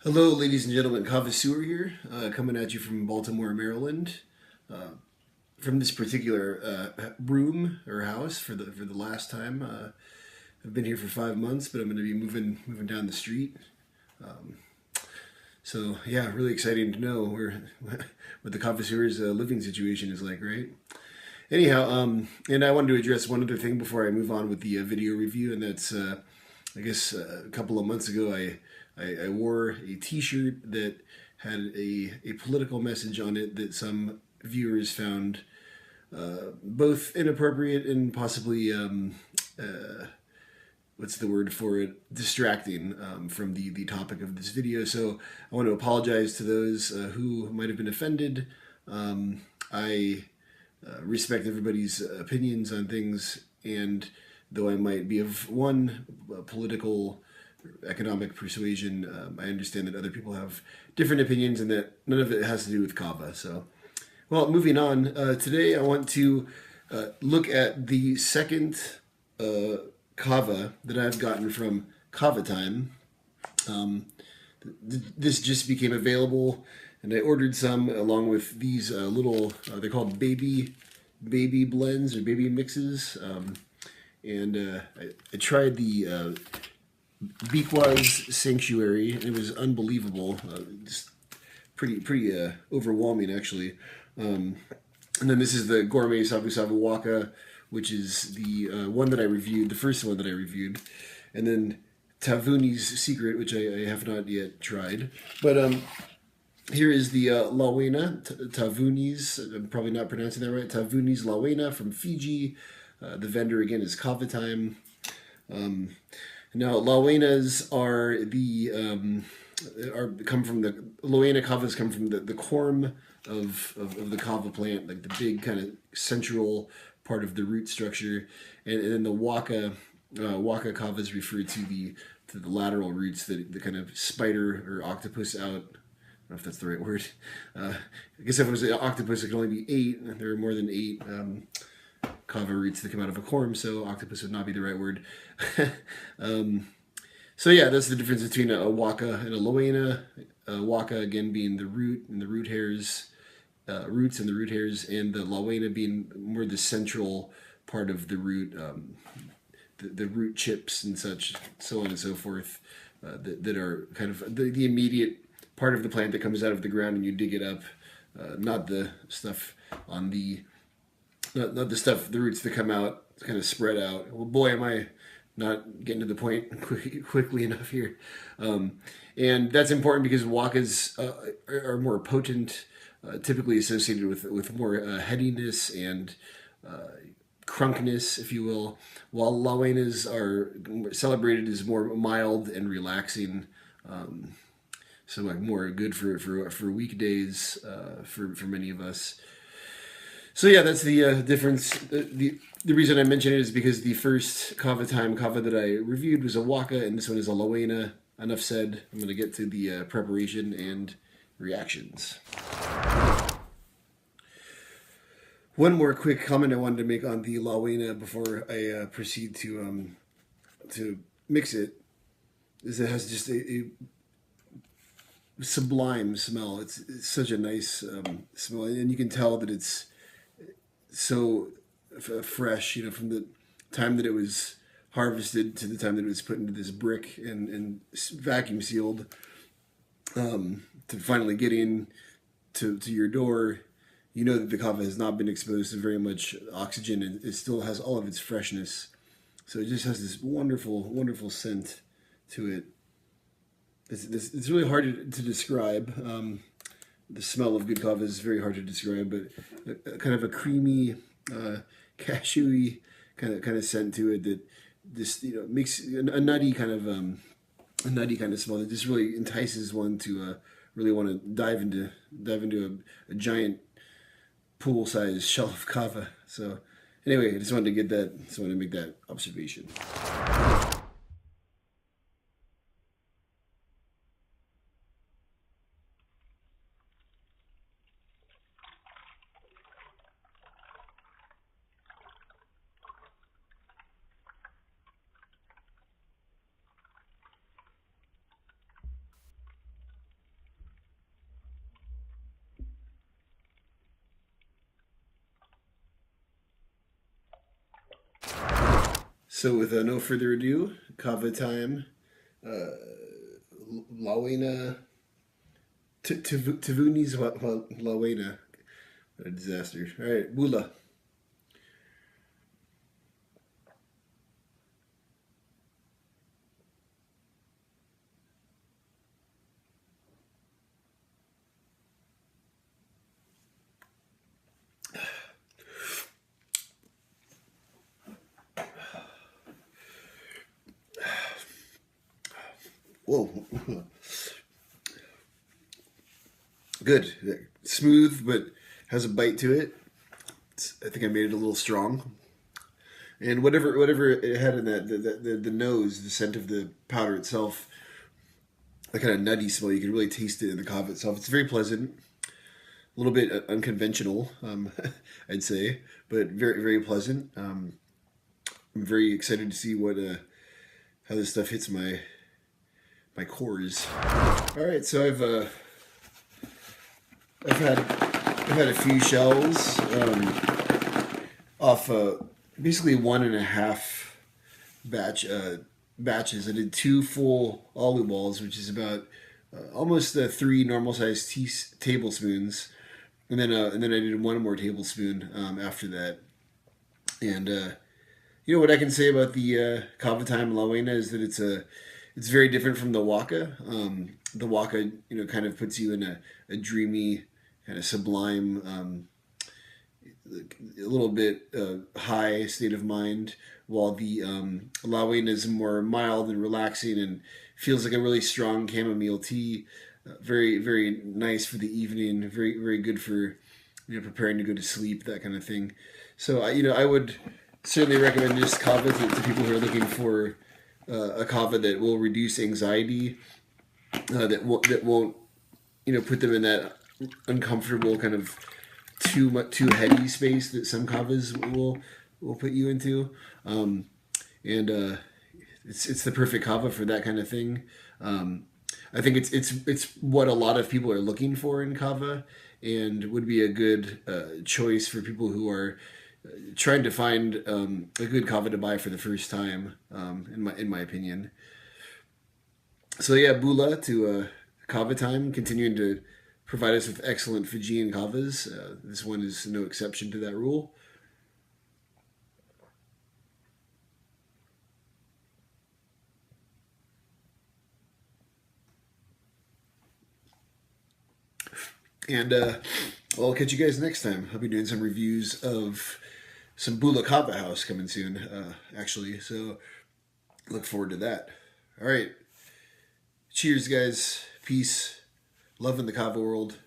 Hello, ladies and gentlemen. Kava here, coming at you from Baltimore, Maryland. From this particular room or house for the last time. I've been here for 5 months, but I'm going to be moving down the street. So yeah, really exciting to know what the Kava living situation is like, right? Anyhow, and I wanted to address one other thing before I move on with the video review, and that's I guess a couple of months ago I wore a T-shirt that had a political message on it that some viewers found both inappropriate and possibly what's the word for it, distracting from the topic of this video. So I want to apologize to those who might have been offended. I respect everybody's opinions on things, and though I might be of one political economic persuasion, I understand that other people have different opinions and that none of it has to do with Kava. So, well, moving on. Today I want to look at the second Kava that I've gotten from Kava Time. This just became available, and I ordered some along with these little. They're called baby blends or baby mixes, and I tried the Beekwaz Sanctuary, and it was unbelievable. Just pretty overwhelming, actually. And then this is the Gourmet Sabu Sabu Waka, which is the one that I reviewed, the first one that I reviewed. And then Taveuni's Secret, which I have not yet tried. But here is the Lawena, Taveuni's, I'm probably not pronouncing that right, Taveuni's Lawena from Fiji. The vendor, again, is Kava Time. Now, Lawenas come from the Lawena kavas come from the corm of the kava plant, like the big kind of central part of the root structure, and then the waka kavas refer to the lateral roots, the kind of spider or octopus out. I don't know if that's the right word. I guess if it was an octopus, it could only be 8. There are more than 8. Kava roots that come out of a corm, so octopus would not be the right word. So yeah, that's the difference between a waka and a Lawena. Waka, again, being the root and the root hairs, roots and the root hairs, and the Lawena being more the central part of the root, the root chips and such, so on and so forth, that are kind of the immediate part of the plant that comes out of the ground and you dig it up, not the stuff on the not the stuff, the roots that come out, kind of spread out. Well, boy, am I not getting to the point quickly enough here. And that's important because wakas are more potent, typically associated with more headiness and crunkness, if you will, while lawenas are celebrated as more mild and relaxing. So like more good for weekdays for many of us. So yeah, that's the difference. The reason I mention it is because the first Kava that I reviewed was a waka, and this one is a Lawena. Enough said. I'm going to get to the preparation and reactions. One more quick comment I wanted to make on the Lawena before I proceed to mix it is it has just a sublime smell. It's such a nice smell, and you can tell that it's so fresh, from the time that it was harvested to the time that it was put into this brick and vacuum sealed, to finally get in to your door. You know that the kava has not been exposed to very much oxygen, and it still has all of its freshness. So it just has this wonderful, wonderful scent to it. It's really hard to describe. The smell of good kava is very hard to describe, but kind of a creamy, cashewy kind of scent to it that just makes a nutty kind of smell that just really entices one to really want to dive into a giant pool-sized shell of kava. So anyway, I just wanted to make that observation. So with no further ado, Kava time. Lawena, Taveuni's Lawena. What a disaster. All right, Bula. Whoa. Good. Smooth, but has a bite to it. I think I made it a little strong. And whatever it had in that, the nose, the scent of the powder itself, that kind of nutty smell, you can really taste it in the kava itself. It's very pleasant, a little bit unconventional, I'd say, but very, very pleasant. I'm very excited to see what how this stuff hits my cores. All right, so I've had a few shells off basically 1.5 batches. I did 2 full alu balls, which is about almost 3 normal sized tablespoons, and then I did 1 more tablespoon after that. And you know what I can say about the Kava Time Lawena is that it's very different from the Waka. The Waka, kind of puts you in a dreamy, kind of sublime, a little bit high state of mind, while the Lawena is more mild and relaxing and feels like a really strong chamomile tea. Very, very nice for the evening. Very, very good for preparing to go to sleep, that kind of thing. So I would certainly recommend this kava to people who are looking for a kava that will reduce anxiety, that won't put them in that uncomfortable kind of too heady space that some kavas will put you into, and it's the perfect kava for that kind of thing. I think it's what a lot of people are looking for in kava, and would be a good choice for people who are trying to find a good kava to buy for the first time, in my opinion. So yeah, Bula to Kava Time, continuing to provide us with excellent Fijian kavas. This one is no exception to that rule. And I'll catch you guys next time. I'll be doing some reviews of some Bula Kava House coming soon, actually. So look forward to that. All right. Cheers, guys. Peace. Love in the Kava world.